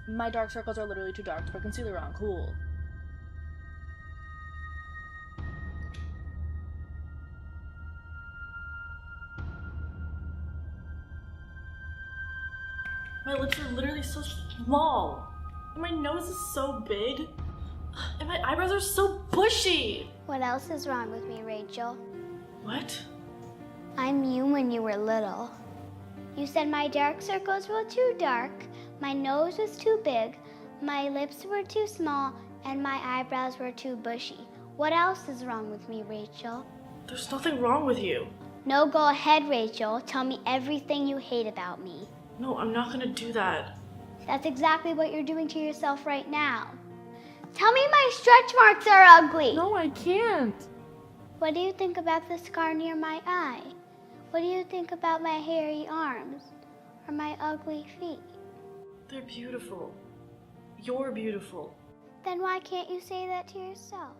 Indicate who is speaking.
Speaker 1: My dark circles are literally too dark to put concealer on. Cool. My lips are literally so small. And my nose is so big. And my eyebrows are so bushy.
Speaker 2: What else is wrong with me, Rachel?
Speaker 1: What?
Speaker 2: I'm you when you were little. You said my dark circles were too dark, my nose was too big, my lips were too small, and my eyebrows were too bushy. What else is wrong with me, Rachel?
Speaker 1: There's nothing wrong with you.
Speaker 2: No, go ahead, Rachel. Tell me everything you hate about me.
Speaker 1: No, I'm not gonna do that.
Speaker 2: That's exactly what you're doing to yourself right now. Tell me my stretch marks are ugly.
Speaker 1: No, I can't.
Speaker 2: What do you think about the scar near my eye? What do you think about my hairy arms or my ugly feet?
Speaker 1: They're beautiful. You're beautiful.
Speaker 2: Then why can't you say that to yourself?